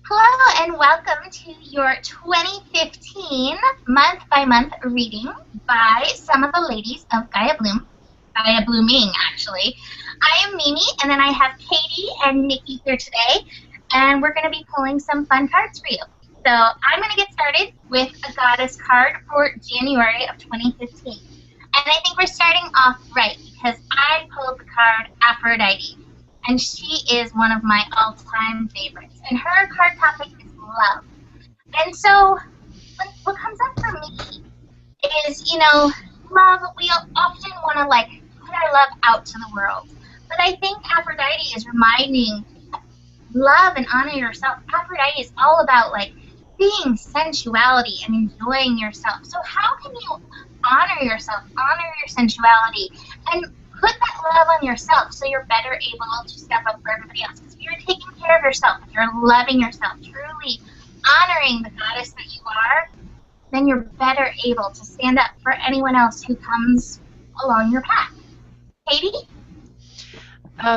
Hello and welcome to your 2015 month-by-month reading by some of the ladies of Gaia Bloom. Gaia Blooming, actually. I am Mimi, and then I have Katie and Nikki here today, and we're going to be pulling some fun cards for you. So I'm going to get started with a goddess card for January of 2015. And I think we're starting off right because I pulled the card Aphrodite. And she is one of my all-time favorites. And her card topic is love. And so what comes up for me is, love, we often want to, put our love out to the world. But I think Aphrodite is reminding love and honor yourself. Aphrodite is all about, being sensuality and enjoying yourself. So how can you honor yourself, honor your sensuality, and put that love on yourself so you're better able to step up for everybody else? Because if you're taking care of yourself, if you're loving yourself, truly honoring the goddess that you are, then you're better able to stand up for anyone else who comes along your path. Katie?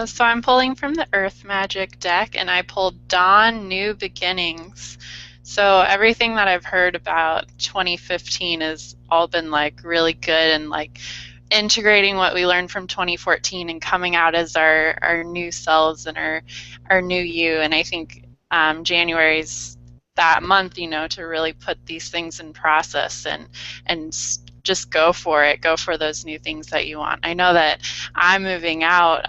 So I'm pulling from the Earth Magic deck, and I pulled Dawn New Beginnings. So everything that I've heard about 2015 has all been really good and integrating what we learned from 2014 and coming out as our new selves and our new you. And I think January's that month, to really put these things in process and just go for it. Go for those new things that you want. I know that I'm moving out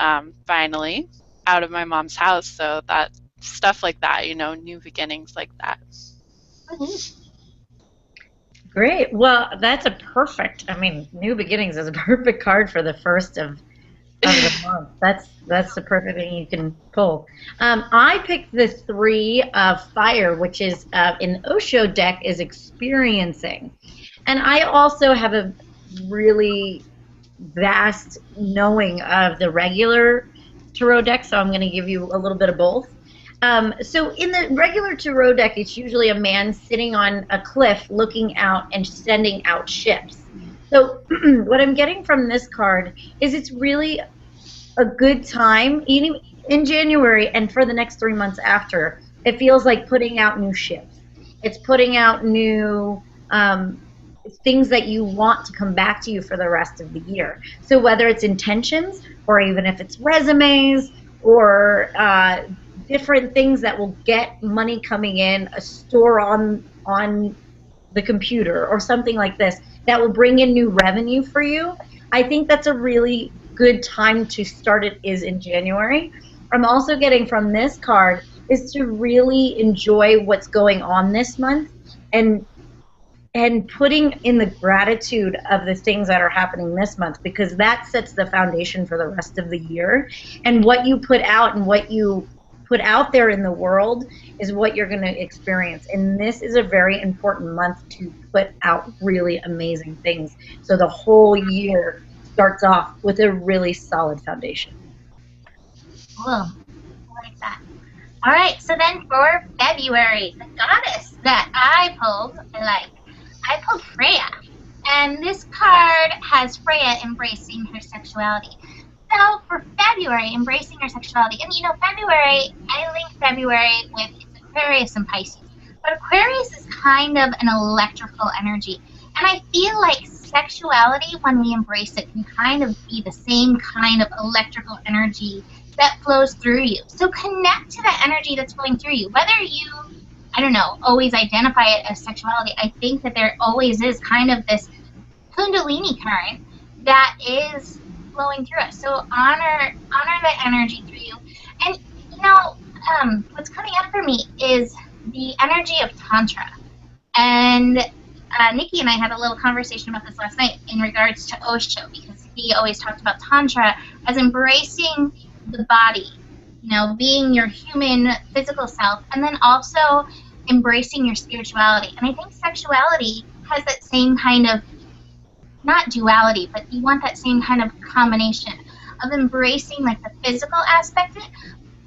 finally out of my mom's house, so that stuff like that, new beginnings like that. Great. Well, that's New Beginnings is a perfect card for the first of the month. That's the perfect thing you can pull. I picked the Three of Fire, which is in Osho deck is experiencing. And I also have a really vast knowing of the regular tarot deck, so I'm going to give you a little bit of both. So in the regular tarot deck, it's usually a man sitting on a cliff looking out and sending out ships. So what I'm getting from this card is it's really a good time, even in January and for the next 3 months after. It feels like putting out new ships. It's putting out new things that you want to come back to you for the rest of the year. So whether it's intentions or even if it's resumes or different things that will get money coming in, a store on the computer or something like this that will bring in new revenue for you. I think that's a really good time to start it is in January. I'm also getting from this card is to really enjoy what's going on this month and putting in the gratitude of the things that are happening this month, because that sets the foundation for the rest of the year. And what you put out and what you put out there in the world is what you're going to experience. And this is a very important month to put out really amazing things. So the whole year starts off with a really solid foundation. Cool. I like that. All right, so then for February, the goddess that I pulled, I pulled Freya. And this card has Freya embracing her sexuality. So for February, embracing your sexuality, and February, I link February with Aquarius and Pisces. But Aquarius is kind of an electrical energy. And I feel like sexuality, when we embrace it, can kind of be the same kind of electrical energy that flows through you. So connect to the energy that's flowing through you. Whether you, always identify it as sexuality, I think that there always is kind of this Kundalini current that is flowing through us. So honor the energy through you. And what's coming up for me is the energy of Tantra. And Nikki and I had a little conversation about this last night in regards to Osho, because he always talked about Tantra as embracing the body, being your human physical self, and then also embracing your spirituality. And I think sexuality has that same kind of, not duality, but you want that same kind of combination of embracing the physical aspect of it,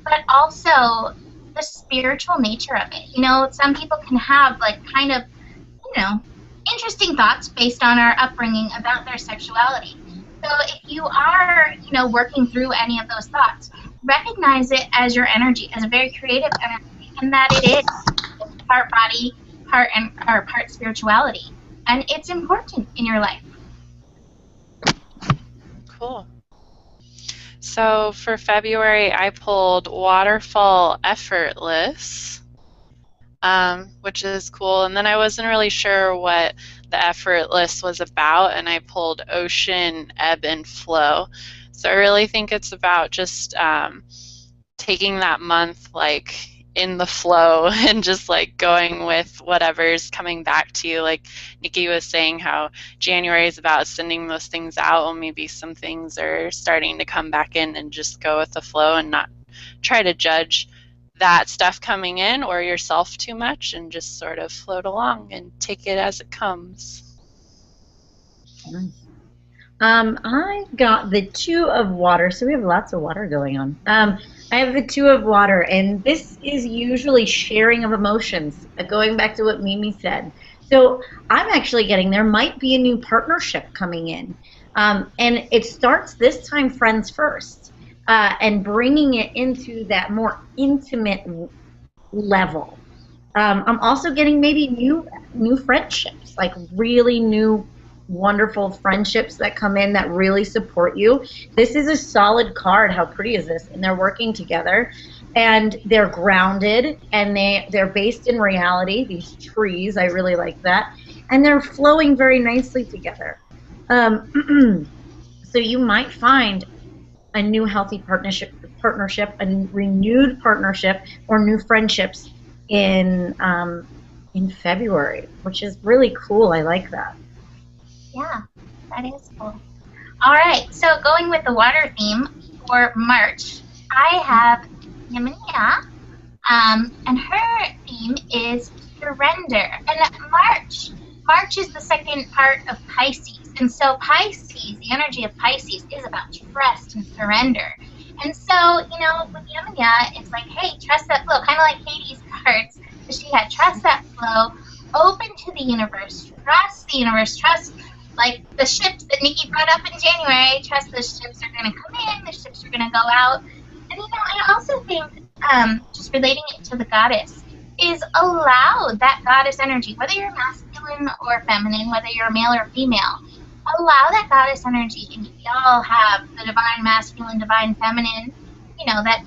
but also the spiritual nature of it. Some people can have interesting thoughts based on our upbringing about their sexuality. So if you are, working through any of those thoughts, recognize it as your energy, as a very creative energy, and that it is part body, part spirituality, and it's important in your life. Cool. So for February, I pulled Waterfall Effortless, which is cool. And then I wasn't really sure what the Effortless was about, and I pulled Ocean Ebb and Flow. So I really think it's about just taking that month like in the flow and just like going with whatever's coming back to you. Like Nikki was saying, how January is about sending those things out. Well, maybe some things are starting to come back in, and just go with the flow and not try to judge that stuff coming in or yourself too much, and just sort of float along and take it as it comes. Nice. I got the Two of Water, so we have lots of water going on. I have the Two of Water, and this is usually sharing of emotions, going back to what Mimi said. So I'm actually getting, there might be a new partnership coming in, and it starts this time friends first, and bringing it into that more intimate level. I'm also getting maybe new friendships, like really new wonderful friendships that come in that really support you. This is a solid card. How pretty is this? And they're working together, and they're grounded, and they're based in reality. These trees, I really like that, and they're flowing very nicely together. So you might find a new healthy partnership, a renewed partnership, or new friendships in February, which is really cool. I like that. Yeah, that is cool. All right, so going with the water theme for March, I have Yaminia, and her theme is surrender. And March is the second part of Pisces, and so Pisces, the energy of Pisces, is about trust and surrender. And so, with Yaminia, it's like, hey, trust that flow, kind of like Katie's cards. She had trust that flow, open to the universe, trust like the ships that Nikki brought up in January. Trust the ships are going to come in, the ships are going to go out. And I also think, just relating it to the goddess, is allow that goddess energy, whether you're masculine or feminine, whether you're a male or female, allow that goddess energy. And we all have the divine masculine, divine feminine, that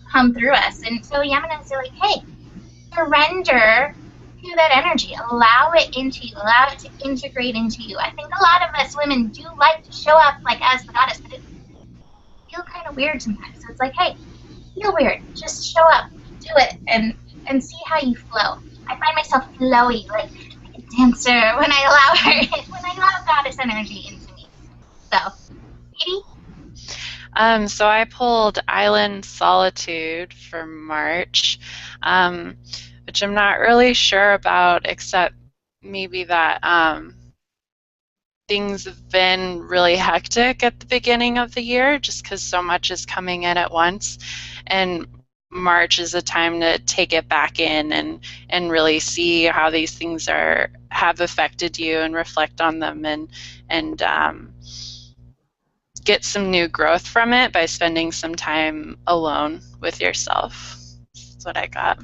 come through us. And so Yamana's like, hey, surrender to that energy, allow it into you, allow it to integrate into you. I think a lot of us women do like to show up like as the goddess, but it feels kind of weird sometimes. So it's like, hey, feel weird, just show up, do it, and see how you flow. I find myself flowy, like a dancer when I allow when I allow goddess energy into me. So, Katie? So I pulled Island Solitude for March, which I'm not really sure about, except maybe that things have been really hectic at the beginning of the year, just because so much is coming in at once. And March is a time to take it back in and really see how these things have affected you, and reflect on them, and get some new growth from it by spending some time alone with yourself. That's what I got.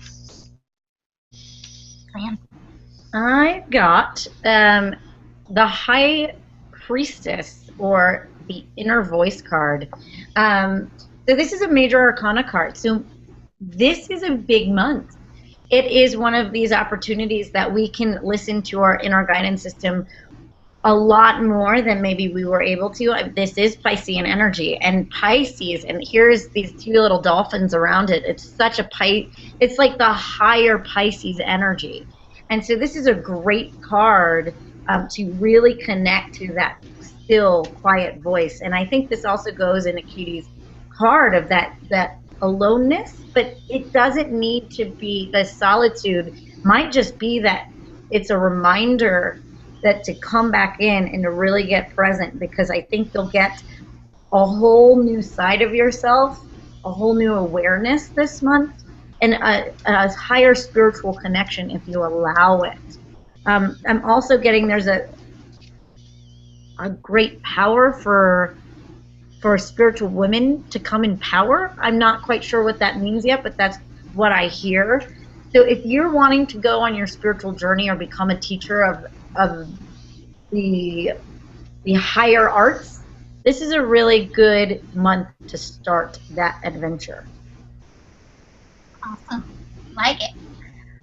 I got the High Priestess, or the Inner Voice card. So this is a major arcana card. So this is a big month. It is one of these opportunities that we can listen to our inner guidance system a lot more than maybe we were able to. This is Piscean energy, and Pisces, and here's these two little dolphins around it. It's such a it's like the higher Pisces energy. And so this is a great card to really connect to that still, quiet voice. And I think this also goes into Katie's card of that aloneness, but it doesn't need to be, the solitude might just be that it's a reminder that to come back in and to really get present, because I think you'll get a whole new side of yourself, a whole new awareness this month, and a higher spiritual connection if you allow it. I'm also getting there's a great power for for spiritual women to come in power. I'm not quite sure what that means yet, but that's what I hear. So if you're wanting to go on your spiritual journey or become a teacher of the higher arts, this is a really good month to start that adventure. Awesome. Like it.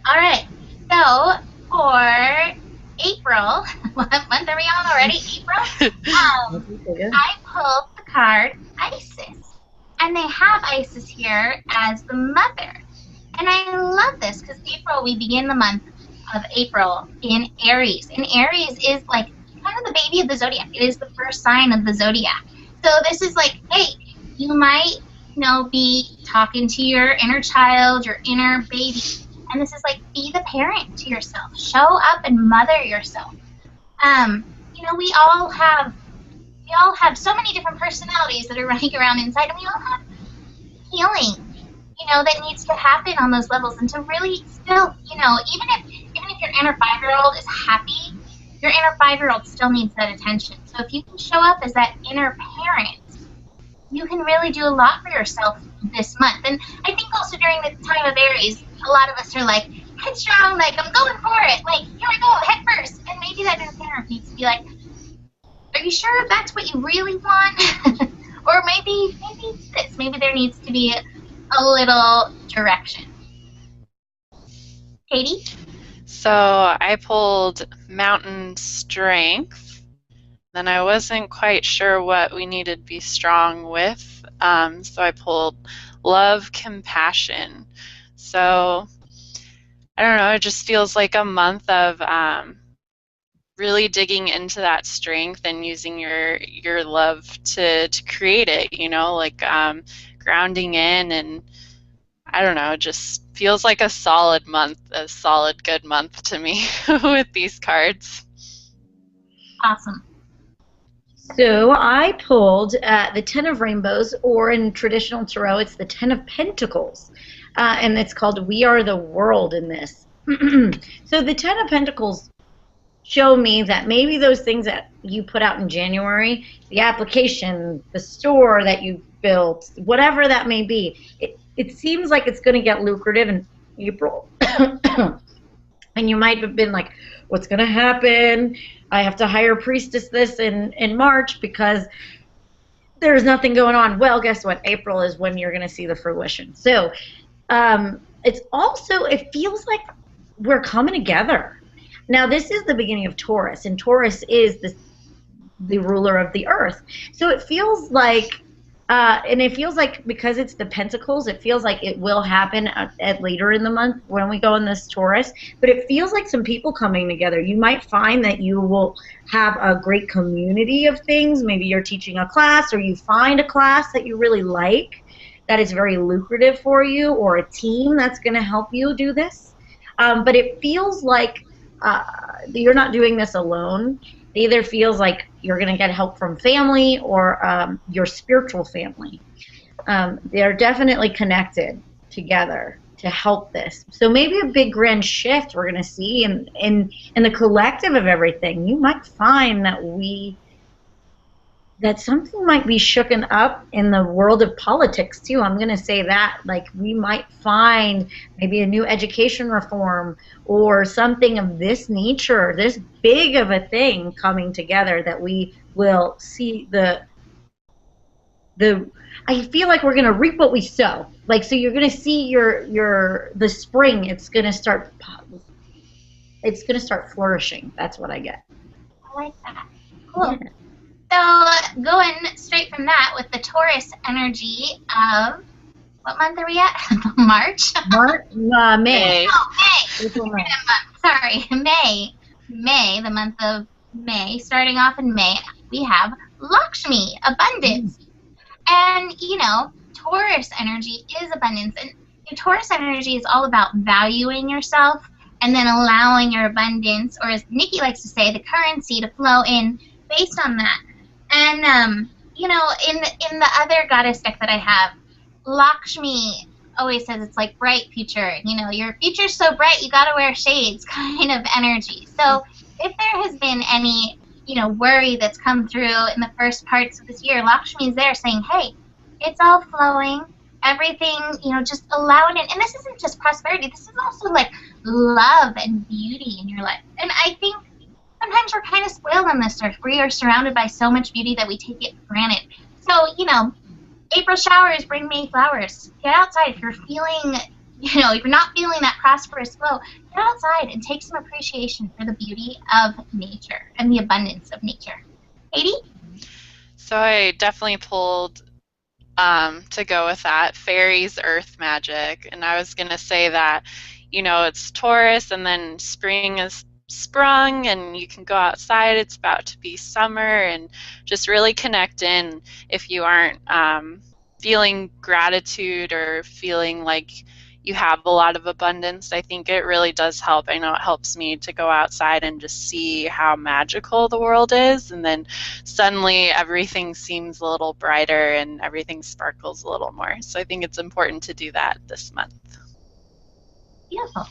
All right. So for April, what month are we on already? April? I pulled the card Isis. And they have Isis here as the mother. And I love this because April, we begin the month of April in Aries. And Aries is like kind of the baby of the zodiac. It is the first sign of the zodiac. So this is like, hey, you might, be talking to your inner child, your inner baby. And this is like, be the parent to yourself. Show up and mother yourself. We all have so many different personalities that are running around inside, and we all have healing, that needs to happen on those levels. And to really still, even if your inner 5-year-old is happy, your inner 5-year-old still needs that attention. So if you can show up as that inner parent, you can really do a lot for yourself this month. And I think also during the time of Aries, a lot of us are like headstrong, like I'm going for it, like here I go, head first. And maybe that inner parent needs to be like, are you sure that's what you really want? Or maybe it's this. Maybe there needs to be a little direction. Katie? So I pulled Mountain Strength. Then I wasn't quite sure what we needed to be strong with. So I pulled Love Compassion. So I don't know, it just feels like a month of really digging into that strength and using your love to create it, like grounding in, and I don't know, just feels like a solid month, a solid good month to me with these cards. Awesome. So I pulled the 10 of Rainbows, or in traditional tarot, it's the 10 of Pentacles, and it's called We Are the World in this. So the 10 of Pentacles show me that maybe those things that you put out in January, the application, the store that you built, whatever that may be, it seems like it's going to get lucrative in April. And you might have been like, what's going to happen? I have to hire priestess this in March because there's nothing going on. Well, guess what? April is when you're going to see the fruition. So it's also, it feels like we're coming together. Now, this is the beginning of Taurus, and Taurus is the ruler of the earth. So it feels like, and it feels like because it's the Pentacles, it feels like it will happen at later in the month when we go in this Taurus. But it feels like some people coming together. You might find that you will have a great community of things. Maybe you're teaching a class, or you find a class that you really like that is very lucrative for you, or a team that's going to help you do this. But it feels like you're not doing this alone. It either feels like you're going to get help from family or your spiritual family. They're definitely connected together to help this. So maybe a big grand shift we're going to see in the collective of everything. You might find that something might be shooken up in the world of politics too. I'm going to say that, like, we might find maybe a new education reform or something of this nature, this big of a thing coming together, that we will see I feel like we're going to reap what we sow. Like, so you're going to see the spring, it's going to start flourishing. That's what I get. I like that. Cool. Yeah. So going straight from that with the Taurus energy of, what month are we at? March? May. Oh, May. Sorry, May, the month of May. Starting off in May, we have Lakshmi, abundance. And, Taurus energy is abundance. And Taurus energy is all about valuing yourself and then allowing your abundance, or as Nikki likes to say, the currency to flow in based on that. And, in the other goddess deck that I have, Lakshmi always says it's like bright future. Your future's so bright, you got to wear shades kind of energy. So if there has been any worry that's come through in the first parts of this year, Lakshmi is there saying, hey, it's all flowing. Everything, just allow it in. And this isn't just prosperity. This is also like love and beauty in your life. And I think sometimes we're kind of spoiled on this earth. We are surrounded by so much beauty that we take it for granted. So, April showers bring May flowers. Get outside if you're feeling, if you're not feeling that prosperous flow. Get outside and take some appreciation for the beauty of nature and the abundance of nature. Katie? So I definitely pulled to go with that, fairies, earth magic. And I was going to say that, it's Taurus and then spring is sprung and you can go outside. It's about to be summer and just really connect in if you aren't feeling gratitude or feeling like you have a lot of abundance. I think it really does help. I know it helps me to go outside and just see how magical the world is, and then suddenly everything seems a little brighter and everything sparkles a little more. So I think it's important to do that this month. Beautiful.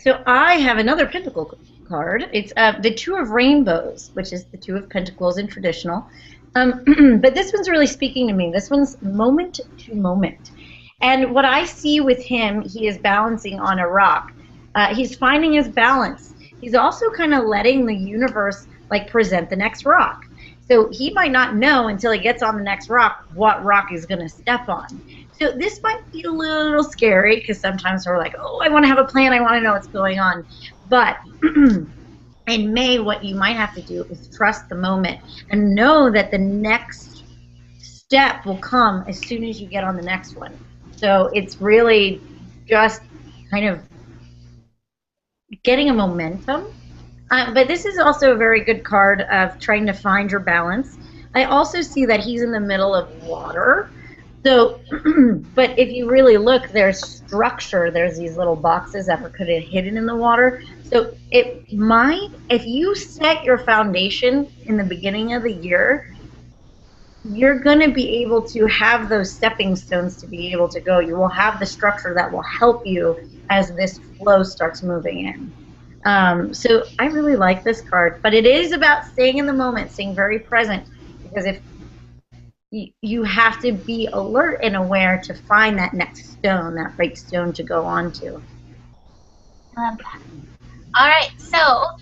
So I have another Pentacle card. It's the Two of Rainbows, which is the Two of Pentacles in traditional. But this one's really speaking to me. This one's moment to moment. And what I see with him, he is balancing on a rock. He's finding his balance. He's also kind of letting the universe present the next rock. So he might not know until he gets on the next rock what rock he's going to step on. So this might be a little scary because sometimes we're like, oh, I want to have a plan. I want to know what's going on. But in May, what you might have to do is trust the moment and know that the next step will come as soon as you get on the next one. So it's really just kind of getting a momentum. But this is also a very good card of trying to find your balance. I also see that he's in the middle of water. So, but if you really look, there's structure. There's these little boxes that are kind of hidden in the water. So if you set your foundation in the beginning of the year, you're going to be able to have those stepping stones to be able to go. You will have the structure that will help you as this flow starts moving in. So I really like this card, but it is about staying in the moment, staying very present, because if you have to be alert and aware to find that next stone, that right stone to go on to. Love that. All right, so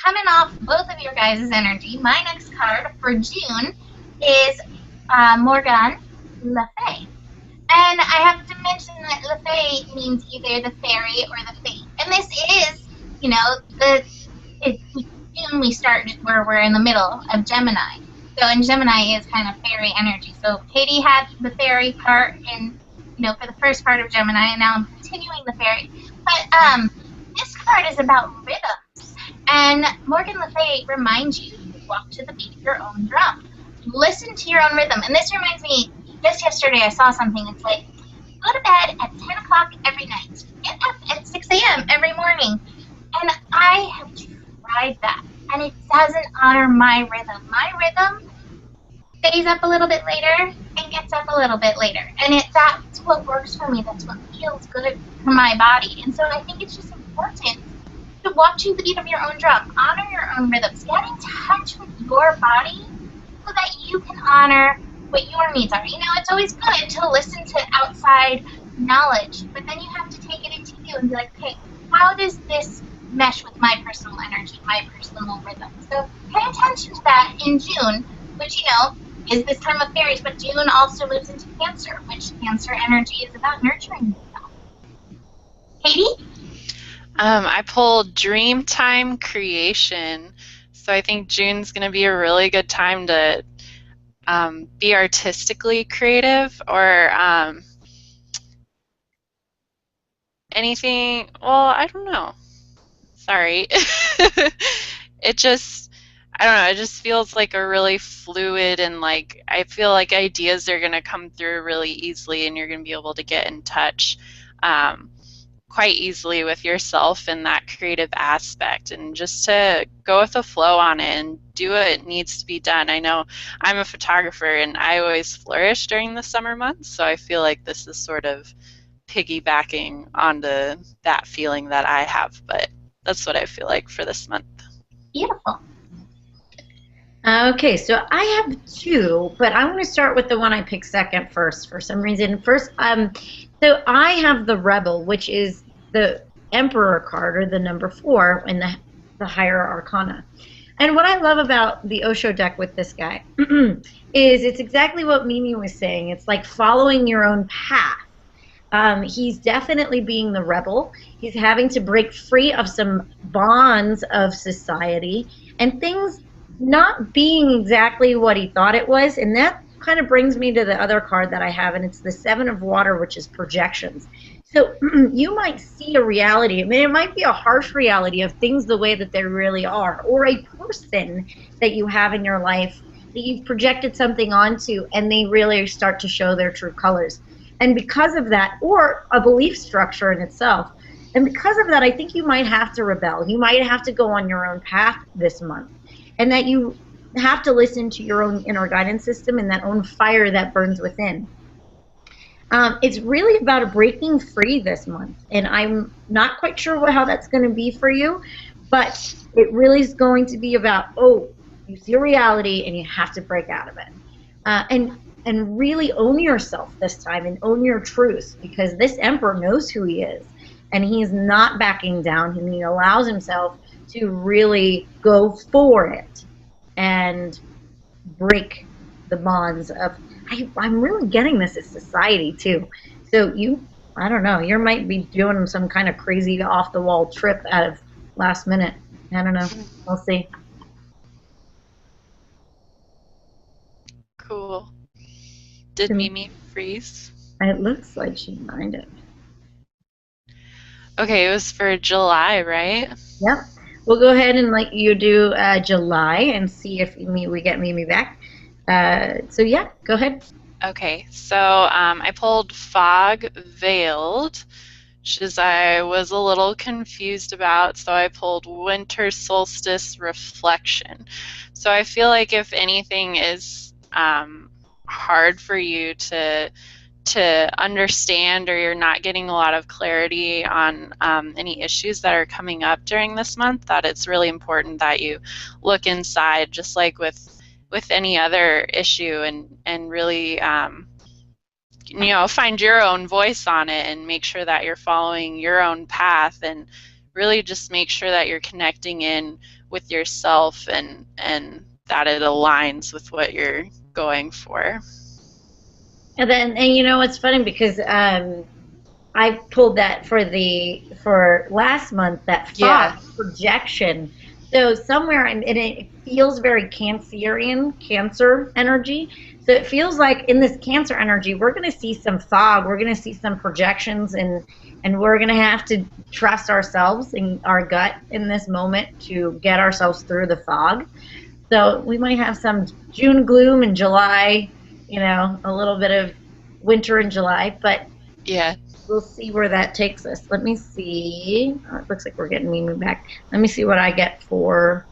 coming off both of your guys' energy, my next card for June is Morgan Le Fay. And I have to mention that Le Fay means either the fairy or the fate. And this is, June we start where we're in the middle of Gemini. So, and Gemini is kind of fairy energy. So Katie had the fairy part in, for the first part of Gemini, and now I'm continuing the fairy. But this card is about rhythms. And Morgan Le Fay reminds you to walk to the beat of your own drum. Listen to your own rhythm. And this reminds me, just yesterday I saw something. It's like, go to bed at 10 o'clock every night. Get up at 6 a.m. every morning. And I have tried that. And it doesn't honor my rhythm. My rhythm stays up a little bit later and gets up a little bit later. And that's what works for me. That's what feels good for my body. And so I think it's just important to walk to the beat of your own drum. Honor your own rhythms. Get in touch with your body so that you can honor what your needs are. It's always good to listen to outside knowledge, but then you have to take it into you and be like, okay, how does this mesh with my personal energy, my personal rhythm? So pay attention to that in June, which, is this time of fairies, but June also moves into Cancer, which Cancer energy is about nurturing yourself. Katie? I pulled Dreamtime Creation. So I think June's going to be a really good time to be artistically creative or anything. Well, I don't know. Sorry. It just, I don't know, it just feels like a really fluid and I feel like ideas are going to come through really easily and you're going to be able to get in touch quite easily with yourself in that creative aspect, and just to go with the flow on it and do what needs to be done. I know I'm a photographer and I always flourish during the summer months, so I feel like this is sort of piggybacking onto that feeling that I have, but that's what I feel like for this month. Beautiful. Okay, so I have two, but I want to start with the one I picked second first for some reason. First, so I have the Rebel, which is the Emperor card, or the number 4 in the higher arcana. And what I love about the Osho deck with this guy is it's exactly what Mimi was saying. It's like following your own path. He's definitely being the rebel. He's having to break free of some bonds of society and things not being exactly what he thought it was. And that kind of brings me to the other card that I have, and it's the Seven of Water, which is projections. So you might see a reality. I mean, it might be a harsh reality of things the way that they really are, or a person that you have in your life that you've projected something onto, and they really start to show their true colors. And because of that, or a belief structure in itself, and because of that, I think you might have to rebel. You might have to go on your own path this month. And that you have to listen to your own inner guidance system and that own fire that burns within. It's really about breaking free this month. And I'm not quite sure how that's going to be for you, but it really is going to be about, you see a reality and you have to break out of it. And really own yourself this time and own your truth, because this emperor knows who he is and he's not backing down, and he allows himself to really go for it and break the bonds of, I'm really getting this as society too. So I don't know, you might be doing some kind of crazy off the wall trip out of last minute. I don't know, we'll see. Cool. Did Mimi freeze? It looks like she might have. Okay, it was for July, right? Yep. We'll go ahead and let you do July and see if we get Mimi back. So yeah, go ahead. Okay, so I pulled Fog Veiled, which is I was a little confused about, so I pulled Winter Solstice Reflection. So I feel like if anything is hard for you to understand, or you're not getting a lot of clarity on any issues that are coming up during this month, that it's really important that you look inside, just like with any other issue, and really find your own voice on it and make sure that you're following your own path, and really just make sure that you're connecting in with yourself, and that it aligns with what you're going for. And it's funny because I pulled that for last month, that fog projection. So somewhere, and it feels very Cancer energy. So it feels like in this Cancer energy, we're going to see some fog, we're going to see some projections, and we're going to have to trust ourselves and our gut in this moment to get ourselves through the fog. So we might have some June gloom in July, a little bit of winter in July, but yeah, we'll see where that takes us. Let me see. It looks like we're getting Mimi back. Let me see what I get for.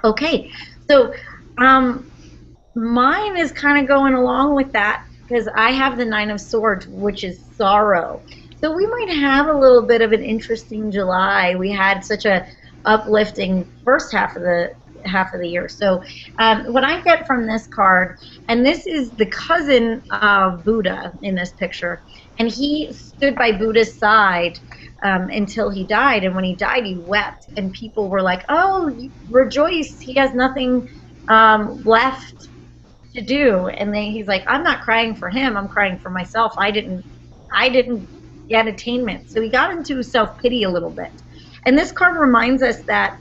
Okay, so mine is kind of going along with that, because I have the Nine of Swords, which is sorrow. So we might have a little bit of an interesting July. We had such a uplifting first half of the year. So what I get from this card, and this is the cousin of Buddha in this picture, and he stood by Buddha's side until he died, and when he died he wept, and people were like, oh, rejoice, he has nothing left to do. And then he's like, I'm not crying for him, I'm crying for myself. I didn't get attainment. So he got into self-pity a little bit. And this card reminds us that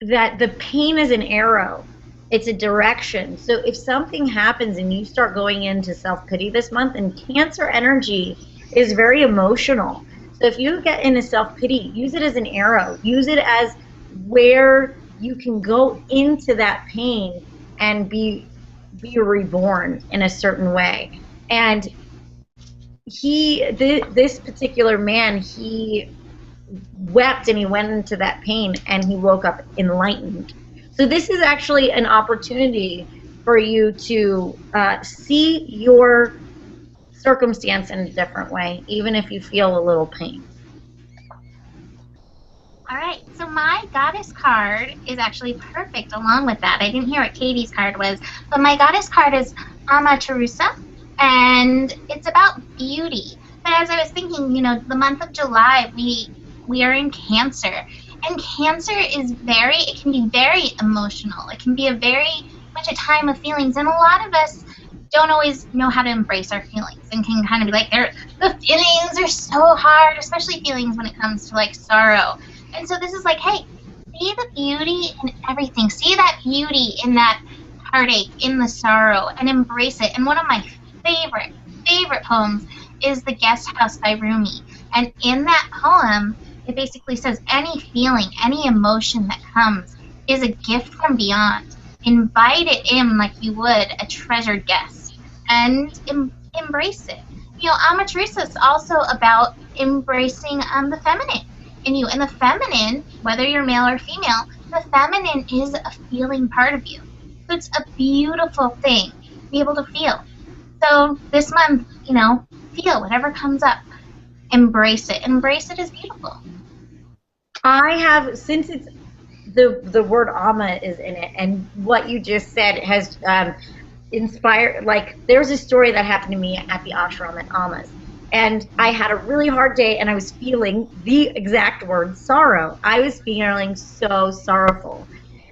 the pain is an arrow. It's a direction. So if something happens and you start going into self-pity this month, and Cancer energy is very emotional. So if you get into self-pity, use it as an arrow. Use it as where you can go into that pain and be reborn in a certain way. And this particular man, he wept and he went into that pain and he woke up enlightened. So this is actually an opportunity for you to see your circumstance in a different way, even if you feel a little pain. All right, so my goddess card is actually perfect along with that. I didn't hear what Katie's card was, but my goddess card is Amaterusa, and it's about beauty. But as I was thinking, the month of July, we are in Cancer, and Cancer is it can be very emotional. It can be a very much a time of feelings, and a lot of us don't always know how to embrace our feelings and can kind of be like, the feelings are so hard, especially feelings when it comes to like sorrow. And so this is like, hey, see the beauty in everything. See that beauty in that heartache, in the sorrow, and embrace it. And one of my favorite poems is The Guest House by Rumi. And in that poem, it basically says any feeling, any emotion that comes is a gift from beyond. Invite it in like you would a treasured guest and embrace it. Amaterasu is also about embracing the feminine in you. And the feminine, whether you're male or female, the feminine is a feeling part of you. So it's a beautiful thing to be able to feel. So this month, feel whatever comes up. Embrace it. Embrace it as beautiful. I have, since it's the word Amma is in it, and what you just said has inspired, like, there's a story that happened to me at the ashram at Amma's. And I had a really hard day, and I was feeling the exact word, sorrow. I was feeling so sorrowful.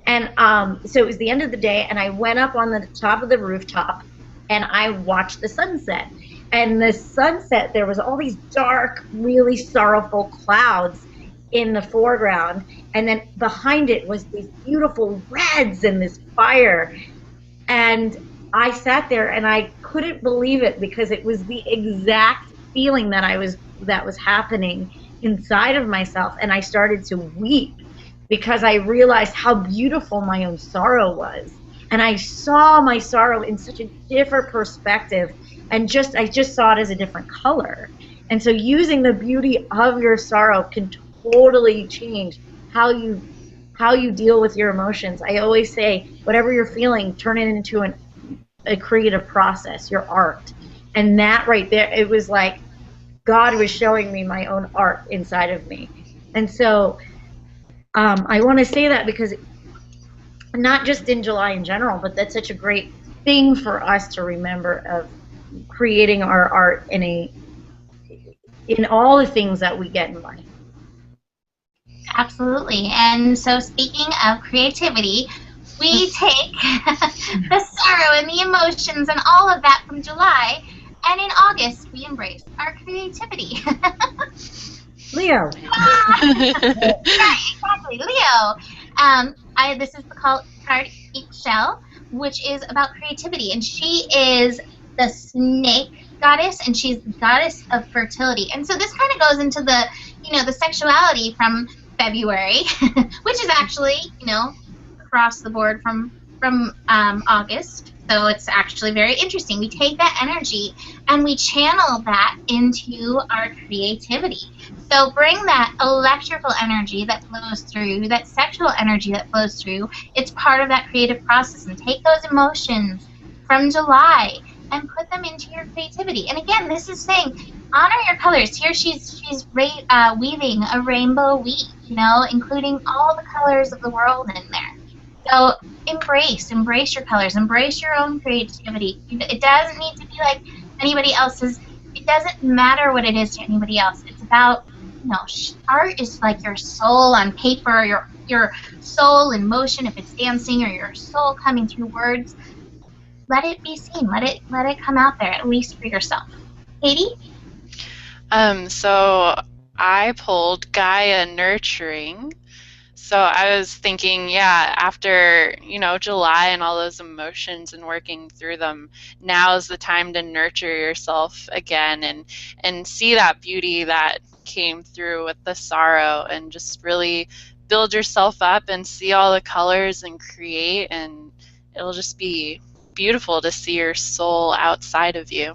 And so it was the end of the day, and I went up on the top of the rooftop, and I watched the sunset. And the sunset, there was all these dark, really sorrowful clouds in the foreground, and then behind it was these beautiful reds and this fire. And I sat there, and I couldn't believe it, because it was the exact feeling that was happening inside of myself, and I started to weep because I realized how beautiful my own sorrow was, and I saw my sorrow in such a different perspective, and I just saw it as a different color. And so using the beauty of your sorrow can totally change how you deal with your emotions. I always say, whatever you're feeling, turn it into a creative process, your art. And that right there, it was like God was showing me my own art inside of me. And so I want to say that because not just in July in general, but that's such a great thing for us to remember, of creating our art in all the things that we get in life. Absolutely. And so speaking of creativity, we take the sorrow and the emotions and all of that from July, and in August we embrace our creativity. Leo. Right, exactly, Leo. This is the card Shell, which is about creativity, and she is the snake goddess, and she's the goddess of fertility. And so this kind of goes into the sexuality from February, which is actually across the board from August. So it's actually very interesting. We take that energy and we channel that into our creativity. So bring that electrical energy that flows through, that sexual energy that flows through. It's part of that creative process, and take those emotions from July and put them into your creativity. And again, this is saying, honor your colors. Here she's weaving a rainbow weave, including all the colors of the world in there. So embrace your colors, embrace your own creativity. It doesn't need to be like anybody else's. It doesn't matter what it is to anybody else. It's about, art is like your soul on paper, your soul in motion, if it's dancing, or your soul coming through words. Let it be seen. Let it come out there, at least for yourself. Katie? So I pulled Gaia Nurturing. So I was thinking, after, July and all those emotions and working through them, now is the time to nurture yourself again and see that beauty that came through with the sorrow, and just really build yourself up and see all the colors and create, and it'll just be beautiful to see your soul outside of you.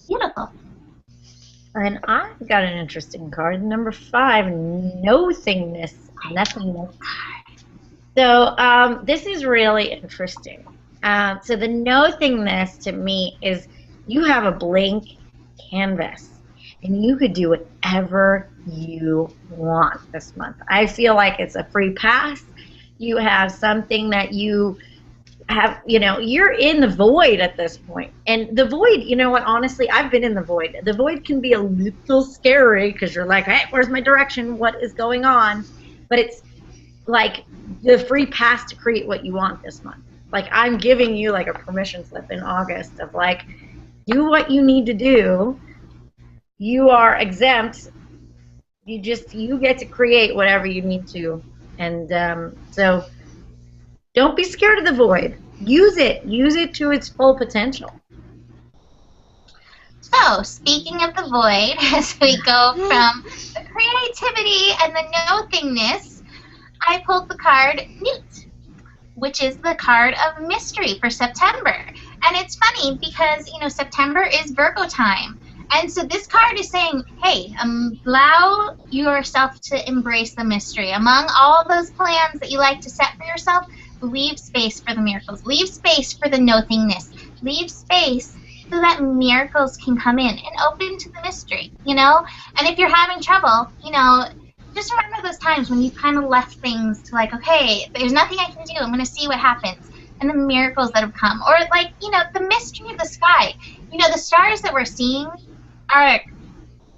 Beautiful. And I've got an interesting card, number 5, nothingness. Nothingness. So this is really interesting. So the nothingness to me is you have a blank canvas, and you could do whatever you want this month. I feel like it's a free pass. You have something that you have, you're in the void at this point. And the void, you know what, honestly, I've been in the void. The void can be a little scary because you're like, hey, where's my direction? What is going on? But it's like the free pass to create what you want this month. Like, I'm giving you like a permission slip in August of like, do what you need to do. You are exempt. You get to create whatever you need to. And so don't be scared of the void. Use it to its full potential. So, speaking of the void, as we go from the creativity and the no-thingness, I pulled the card Newt, which is the card of mystery for September. And it's funny because, September is Virgo time. And so this card is saying, hey, allow yourself to embrace the mystery. Among all those plans that you like to set for yourself, leave space for the miracles. Leave space for the no-thingness. Leave space so that miracles can come in and open to the mystery, And if you're having trouble, just remember those times when you kind of left things to like, okay, there's nothing I can do. I'm going to see what happens. And the miracles that have come. Or like, the mystery of the sky. The stars that we're seeing are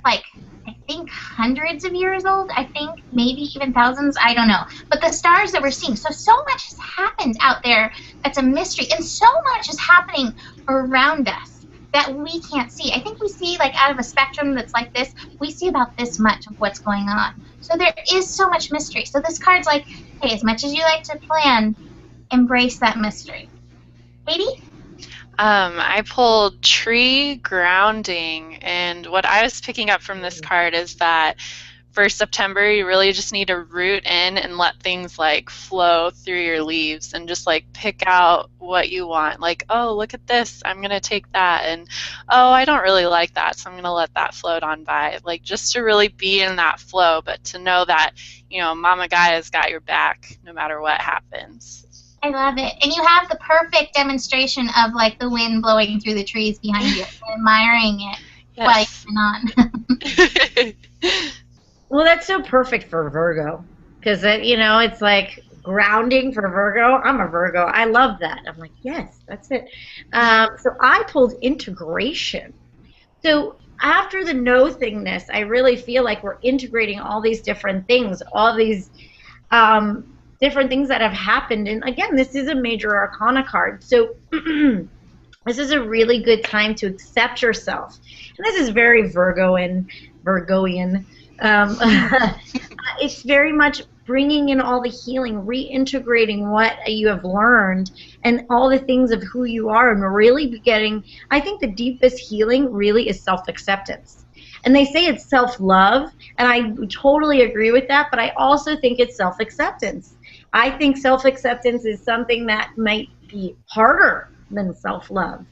like, I think hundreds of years old. I think maybe even thousands. I don't know. But the stars that we're seeing. So much has happened out there that's a mystery. And so much is happening around us that we can't see. I think we see, like, out of a spectrum that's like this, we see about this much of what's going on. So there is so much mystery. So this card's like, hey, as much as you like to plan, embrace that mystery. Katie? I pulled tree grounding, and what I was picking up from this card is that for September, you really just need to root in and let things like flow through your leaves and just like pick out what you want. Like, oh, look at this, I'm going to take that. And, oh, I don't really like that, so I'm going to let that float on by. Like, just to really be in that flow, but to know that, Mama Gaia's got your back no matter what happens. I love it. And you have the perfect demonstration of like the wind blowing through the trees behind you, admiring it while you're on. Well, that's so perfect for Virgo because, it's like grounding for Virgo. I'm a Virgo. I love that. I'm like, yes, that's it. So I pulled integration. So after the no-thingness, I really feel like we're integrating all these different things, all these different things that have happened. And again, this is a major arcana card. So this is a really good time to accept yourself. And this is very Virgoian. It's very much bringing in all the healing, reintegrating what you have learned and all the things of who you are, and really getting, I think the deepest healing really is self-acceptance. And they say it's self-love, and I totally agree with that, but I also think it's self-acceptance. I think self-acceptance is something that might be harder than self-love.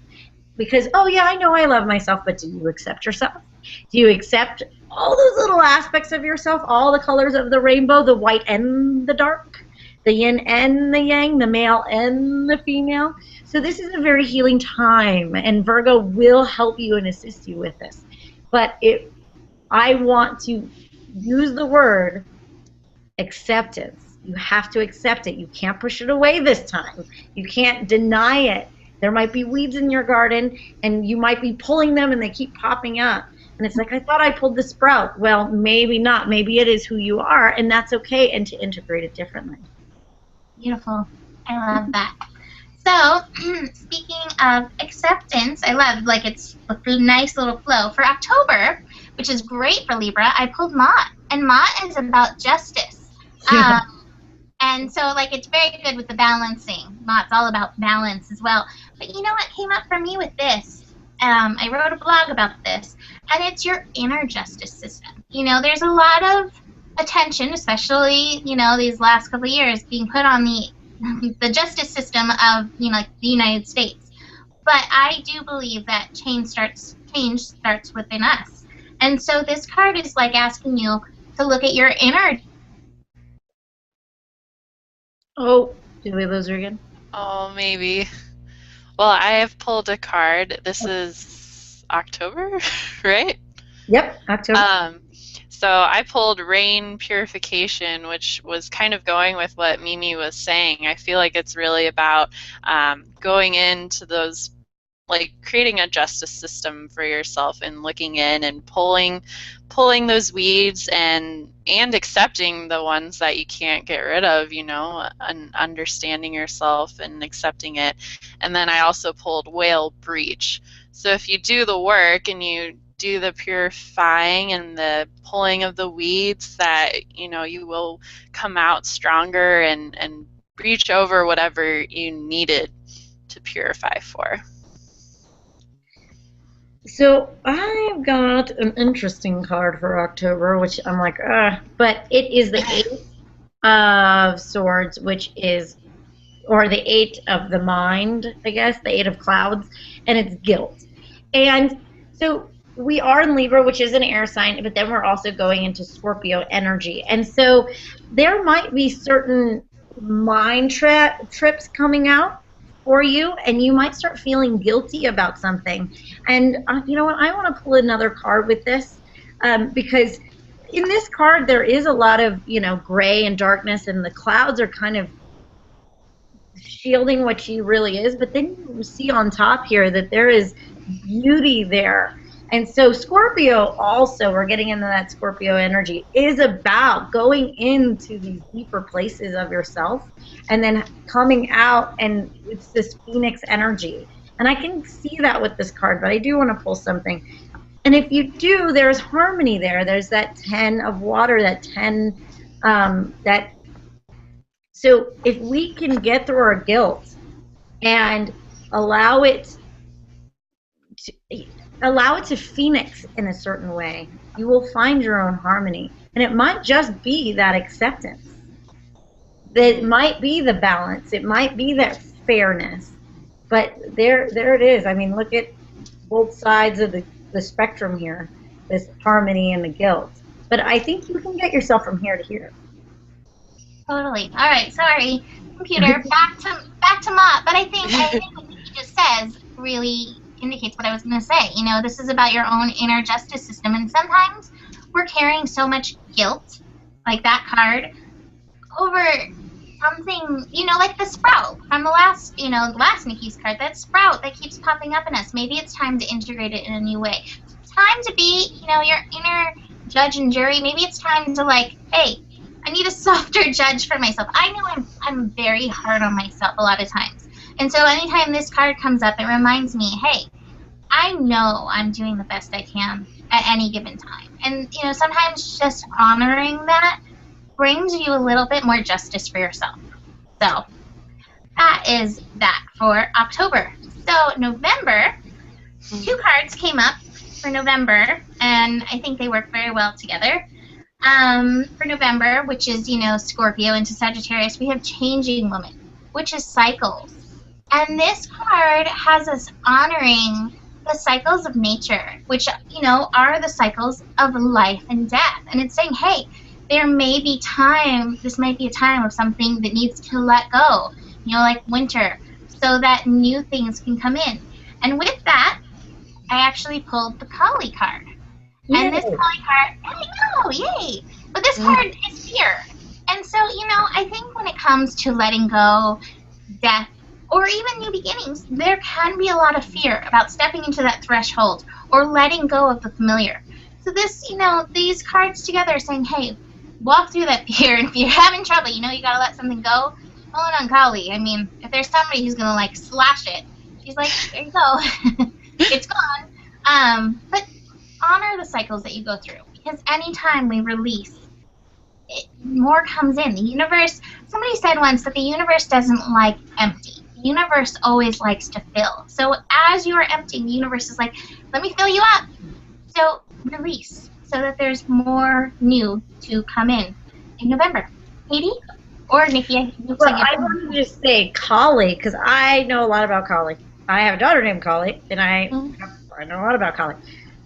Because, oh yeah, I know I love myself, but do you accept yourself? Do you accept all those little aspects of yourself, all the colors of the rainbow, the white and the dark, the yin and the yang, the male and the female? So this is a very healing time, and Virgo will help you and assist you with this. But I want to use the word acceptance. You have to accept it. You can't push it away this time. You can't deny it. There might be weeds in your garden, and you might be pulling them, and they keep popping up. And it's like, I thought I pulled the sprout. Well, maybe not. Maybe it is who you are, and that's okay, and to integrate it differently. Beautiful. I love that. So, speaking of acceptance, I love, like, it's a nice little flow. For October, which is great for Libra, I pulled Mott. And Mott is about justice. And so, like, it's very good with the balancing. Mott's all about balance as well. But you know what came up for me with this? I wrote a blog about this, and it's your inner justice system. There's a lot of attention, especially, these last couple of years, being put on the justice system of, like the United States. But I do believe that change starts within us. And so this card is like asking you to look at your inner. Oh, did we lose her again? Oh, maybe. Well, I have pulled a card. This is October, right? Yep, October. So I pulled rain purification, which was kind of going with what Mimi was saying. I feel like it's really about going into those, like creating a justice system for yourself and looking in and pulling those weeds and accepting the ones that you can't get rid of, and understanding yourself and accepting it. And then I also pulled whale breach. So if you do the work and you do the purifying and the pulling of the weeds, that you will come out stronger and breach over whatever you needed to purify for. So I've got an interesting card for October, which I'm like, but it is the Eight of Swords, which is, or the Eight of the Mind, I guess, the Eight of Clouds, and it's guilt. And so we are in Libra, which is an air sign, but then we're also going into Scorpio energy. And so there might be certain mind trips coming out for you, and you might start feeling guilty about something. And you know what? I want to pull another card with this because in this card there is a lot of gray and darkness, and the clouds are kind of shielding what she really is. But then you see on top here that there is beauty there. And so Scorpio also, we're getting into that Scorpio energy, is about going into these deeper places of yourself and then coming out, and it's this Phoenix energy. And I can see that with this card, but I do want to pull something. And if you do, there's harmony there. There's that 10 of water, that 10, so if we can get through our guilt and allow it to phoenix in a certain way, you will find your own harmony. And it might just be that acceptance. It might be the balance. It might be that fairness. But there it is. I mean, look at both sides of the spectrum here, this harmony and the guilt. But I think you can get yourself from here to here. Totally. All right. Sorry, computer. Back to Mott. But I think what he just says really indicates what I was going to say. This is about your own inner justice system, and sometimes we're carrying so much guilt, like that card, over something, like the sprout from the last Nikki's card, that sprout that keeps popping up in us. Maybe it's time to integrate it in a new way. It's time to be, your inner judge and jury. Maybe it's time to hey, I need a softer judge for myself. I know I'm very hard on myself a lot of times. And so anytime this card comes up, it reminds me, hey, I know I'm doing the best I can at any given time. And, sometimes just honoring that brings you a little bit more justice for yourself. So that is that for October. So November, two cards came up for November, and I think they work very well together. For November, which is, Scorpio into Sagittarius, we have Changing Woman, which is cycles. And this card has us honoring the cycles of nature, which, are the cycles of life and death. And it's saying, hey, there may be time, this might be a time of something that needs to let go, like winter, so that new things can come in. And with that, I actually pulled the Kali card. Yay. And this Kali card, I know, yay! But this card is fear. And so, I think when it comes to letting go, death, or even new beginnings, there can be a lot of fear about stepping into that threshold or letting go of the familiar. So this, these cards together are saying, hey, walk through that fear, and if you're having trouble, you gotta let something go, pull it on Kali. I mean, if there's somebody who's gonna slash it, she's like, there you go. It's gone. But honor the cycles that you go through, because anytime we release, more comes in. The universe, somebody said once that the universe doesn't like empty. The universe always likes to fill. So as you are emptying, the universe is like, let me fill you up. So release, so that there's more new to come in November. Katie? Or Nikki? I wanted to just say Kali, because I know a lot about Kali. I have a daughter named Kali, and I know a lot about Kali.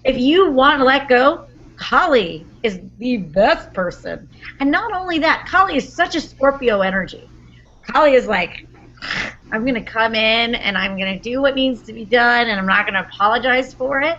If you want to let go, Kali is the best person. And not only that, Kali is such a Scorpio energy. Kali is like, I'm going to come in and I'm going to do what needs to be done, and I'm not going to apologize for it.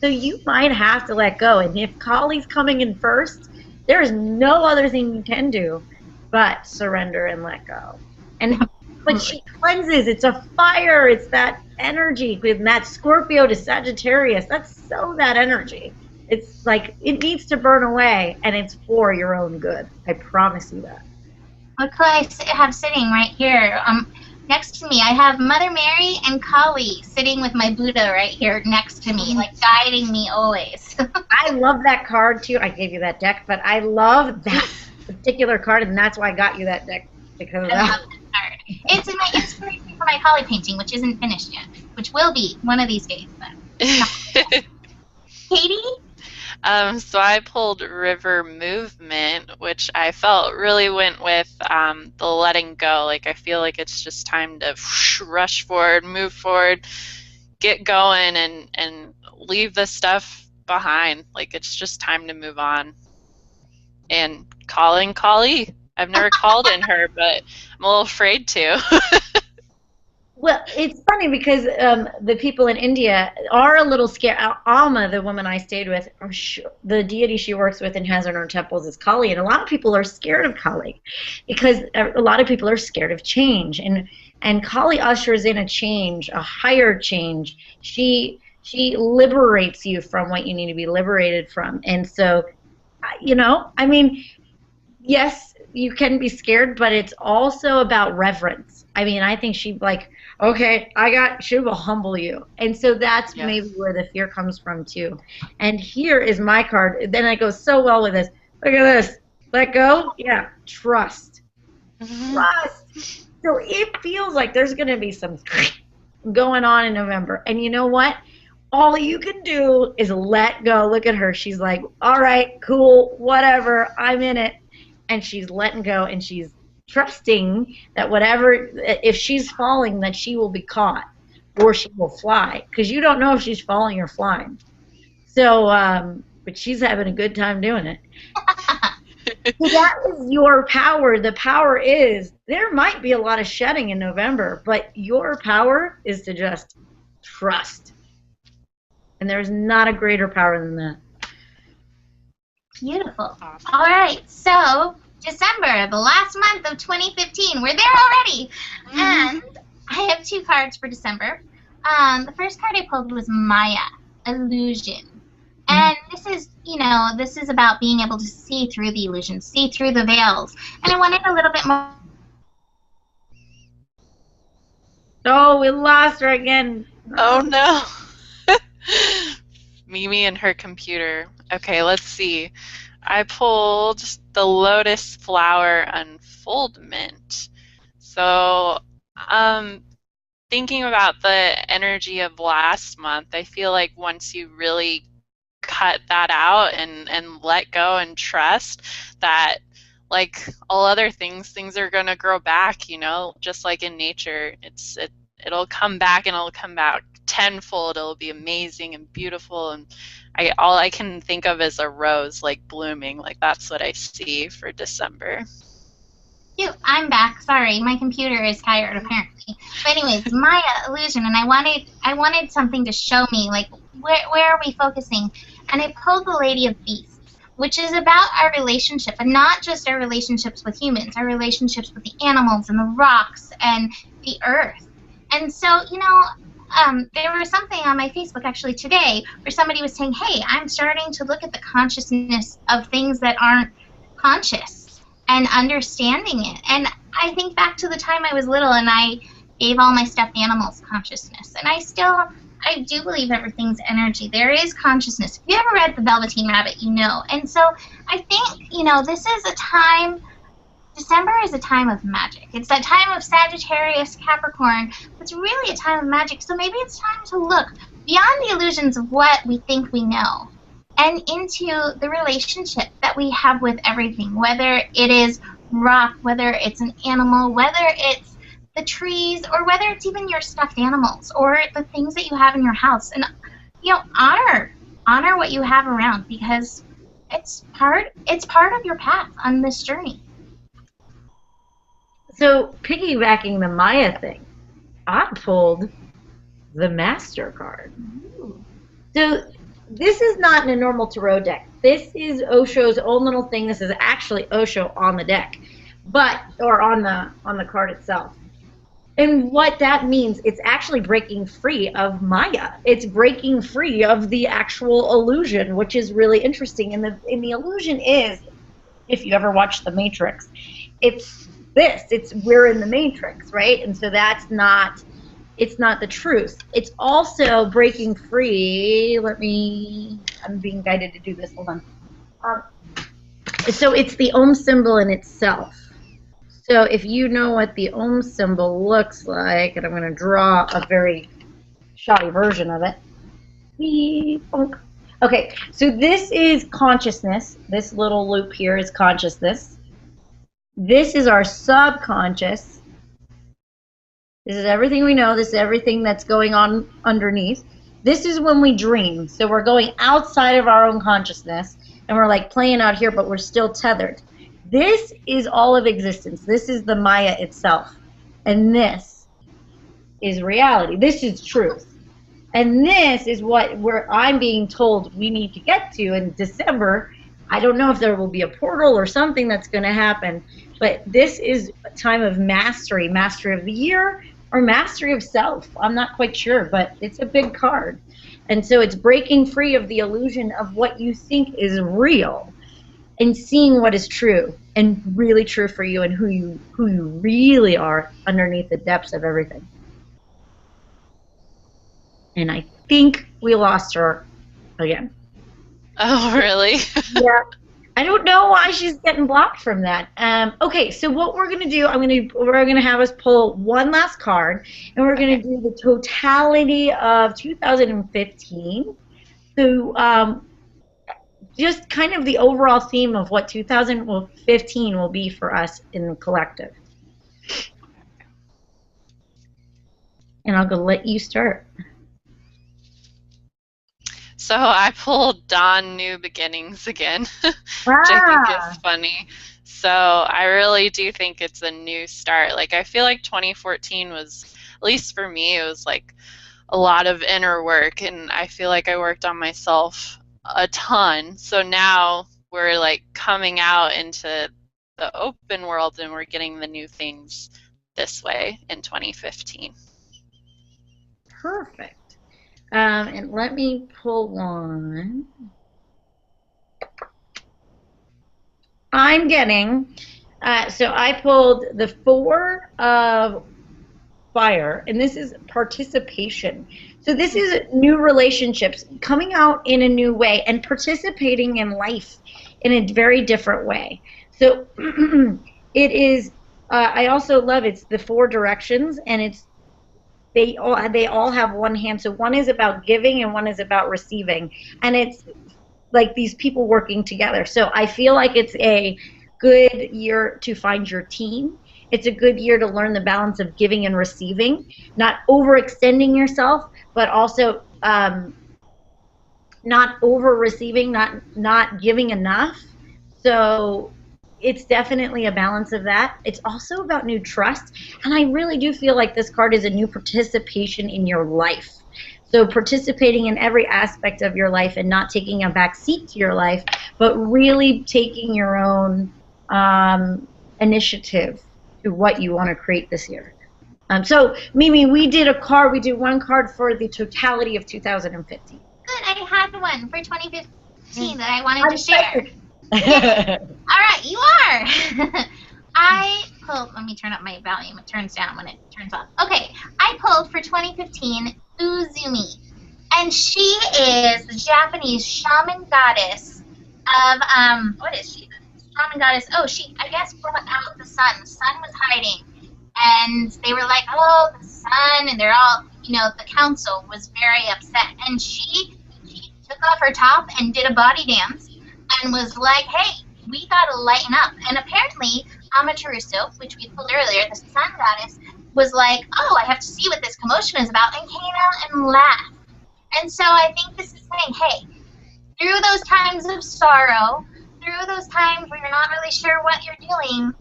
So you might have to let go. And if Kali's coming in first, there is no other thing you can do but surrender and let go. And but she cleanses. It's a fire. It's that energy. With that Scorpio to Sagittarius, that's so that energy. It's like it needs to burn away, and it's for your own good. I promise you that. What could I have sitting right here? Next to me, I have Mother Mary and Kali sitting with my Buddha right here next to me, like guiding me always. I love that card too. I gave you that deck, but I love that particular card, and that's why I got you that deck because of I that. love that card. It's my inspiration for my Kali painting, which isn't finished yet, which will be one of these days. But Katie? So I pulled River Movement, which I felt really went with the letting go. Like I feel like it's just time to rush forward, move forward, get going, and leave the stuff behind. Like it's just time to move on. And calling Kali. I've never called in her, but I'm a little afraid to. Well, it's funny because the people in India are a little scared. Alma, the woman I stayed with, the deity she works with and has in her temples is Kali, and a lot of people are scared of Kali because a lot of people are scared of change, and Kali ushers in a change, a higher change. She liberates you from what you need to be liberated from, and so, I mean, yes, you can be scared, but it's also about reverence. I mean, I think she okay, she will humble you. And so that's maybe where the fear comes from too. And here is my card. Then it goes so well with this. Look at this. Let go. Yeah. Trust. Trust. So it feels like there's going to be some going on in November. And you know what? All you can do is let go. Look at her. She's like, all right, cool, whatever. I'm in it. And she's letting go, and she's trusting that if she's falling, that she will be caught or she will fly, because you don't know if she's falling or flying. So, but she's having a good time doing it. So that is your power. The power is, there might be a lot of shedding in November, but your power is to just trust. And there's not a greater power than that. Beautiful. All right, so December, the last month of 2015. We're there already. And I have two cards for December. The first card I pulled was Maya, Illusion. And this is about being able to see through the illusion, see through the veils. And I wanted a little bit more. Oh, we lost her again. Oh, no. Mimi and her computer. Okay, let's see. I pulled the Lotus Flower Unfoldment. So, thinking about the energy of last month, I feel like once you really cut that out and let go and trust that, like all other things are going to grow back, just like in nature. It'll come back, and it'll come back tenfold. It'll be amazing and beautiful, and all I can think of is a rose like blooming. Like that's what I see for December. I'm back. Sorry, my computer is tired apparently. But anyways, Maya, Illusion, and I wanted something to show me, like where are we focusing? And I pulled the Lady of Beasts, which is about our relationship, and not just our relationships with humans, our relationships with the animals and the rocks and the earth. And so, there was something on my Facebook actually today where somebody was saying, hey, I'm starting to look at the consciousness of things that aren't conscious and understanding it. And I think back to the time I was little and I gave all my stuffed animals consciousness. And I do believe everything's energy. There is consciousness. If you ever read The Velveteen Rabbit, you know. And so I think, this is a time, December is a time of magic. It's that time of Sagittarius, Capricorn. It's really a time of magic. So maybe it's time to look beyond the illusions of what we think we know and into the relationship that we have with everything, whether it is rock, whether it's an animal, whether it's the trees, or whether it's even your stuffed animals or the things that you have in your house. And, honor what you have around, because it's part of your path on this journey. So, piggybacking the Maya thing, I pulled the Master card. So, this is not in a normal tarot deck. This is Osho's own little thing. This is actually Osho on the deck, or on the card itself. And what that means, it's actually breaking free of Maya. It's breaking free of the actual illusion, which is really interesting. And the illusion is, if you ever watched The Matrix, it's this. It's we're in the Matrix, right? And so it's not the truth. It's also breaking free. I'm being guided to do this. Hold on. So it's the Om symbol in itself. So if you know what the Om symbol looks like, and I'm going to draw a very shoddy version of it. Okay, so this is consciousness. This little loop here is consciousness. This is our subconscious. This is everything we know. This is everything that's going on underneath. This is when we dream. So we're going outside of our own consciousness, and we're like playing out here, but we're still tethered. This is all of existence. This is the Maya itself. And this is reality. This is truth. And this is where I'm being told we need to get to in December. I don't know if there will be a portal or something that's going to happen, but this is a time of mastery, mastery of the year or mastery of self. I'm not quite sure, but it's a big card. And so it's breaking free of the illusion of what you think is real and seeing what is true and really true for you and who you really are underneath the depths of everything. And I think we lost her again. Oh, really? Yeah. I don't know why she's getting blocked from that. Okay, so what we're gonna do, we're gonna have us pull one last card, and we're gonna do the totality of 2015. So just kind of the overall theme of what 2015 will be for us in the collective. And I'll go let you start. So I pulled Dawn New Beginnings again, which I think is funny. So I really do think it's a new start. Like, I feel like 2014 was, at least for me, it was like a lot of inner work, and I feel like I worked on myself a ton. So now we're like coming out into the open world, and we're getting the new things this way in 2015. Perfect. And let me pull one. I'm getting, so I pulled the Four of Fire, and this is participation. So this is new relationships, coming out in a new way and participating in life in a very different way. So it is, I also love it's the four directions, and it's they all have one hand. So one is about giving and one is about receiving, and it's like these people working together. So I feel like it's a good year to find your team. It's a good year to learn the balance of giving and receiving, not overextending yourself, but also not over receiving, not giving enough. So it's definitely a balance of that. It's also about new trust, and I really do feel like this card is a new participation in your life. So participating in every aspect of your life and not taking a back seat to your life, but really taking your own initiative to what you want to create this year. So Mimi, we did one card for the totality of 2015. Good, I had one for 2015 that I wanted to share. Yes. All right, you are. Let me turn up my volume. It turns down when it turns off. Okay, I pulled for 2015 Uzumi, and she is the Japanese shaman goddess of, what is she? Shaman goddess, I guess brought out the sun. The sun was hiding, and they were like, oh, the sun, and they're all, the council was very upset, and she took off her top and did a body dance, and was like, hey, we gotta lighten up. And apparently, Amaterasu, which we pulled earlier, the sun goddess, was like, oh, I have to see what this commotion is about, and came out and laughed. And so I think this is saying, hey, through those times of sorrow, through those times where you're not really sure what you're doing,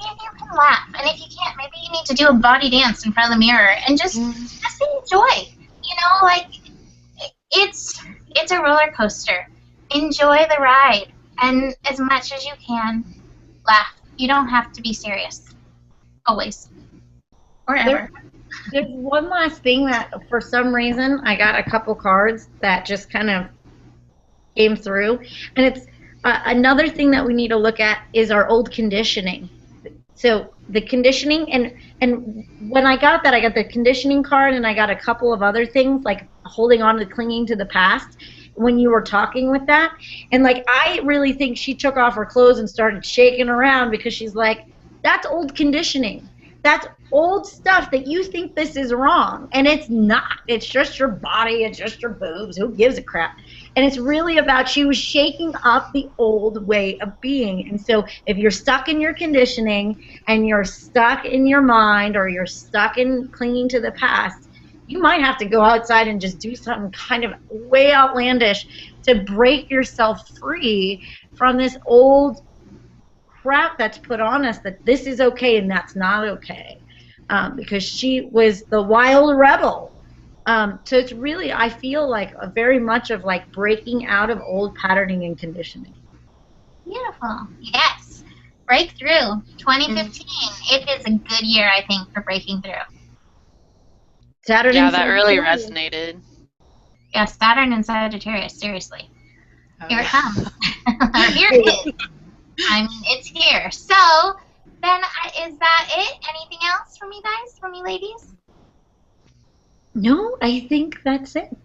maybe you can laugh. And if you can't, maybe you need to do a body dance in front of the mirror and just enjoy. Like, it's It's a roller coaster. Enjoy the ride. And as much as you can, laugh. You don't have to be serious. Always. Or ever. There's one last thing that, for some reason, I got a couple cards that just kind of came through. And it's another thing that we need to look at is our old conditioning. So the conditioning, and when I got that, I got the conditioning card, and I got a couple of other things, like holding on to clinging to the past, when you were talking with that. And, like, I really think she took off her clothes and started shaking around because she's like, that's old conditioning. That's old stuff that you think this is wrong, and it's not. It's just your body. It's just your boobs. Who gives a crap? And it's really about, she was shaking up the old way of being. And so if you're stuck in your conditioning and you're stuck in your mind or you're stuck in clinging to the past, you might have to go outside and just do something kind of way outlandish to break yourself free from this old crap that's put on us, that this is okay and that's not okay. Because she was the wild rebel. So it's really, I feel like, very much of like breaking out of old patterning and conditioning. Beautiful. Yes. Breakthrough. 2015. It is a good year, I think, for breaking through. Saturn. Yeah, that really resonated. Yeah, Saturn and Sagittarius, seriously. Oh, Here it yeah. comes. Here it is. I mean, it's here. So, then, is that it? Anything else from you guys, from you ladies? No, I think that's it.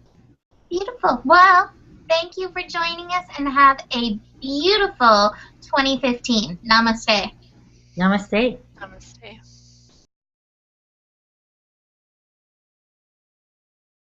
Beautiful. Well, thank you for joining us, and have a beautiful 2015. Namaste. Namaste. Namaste.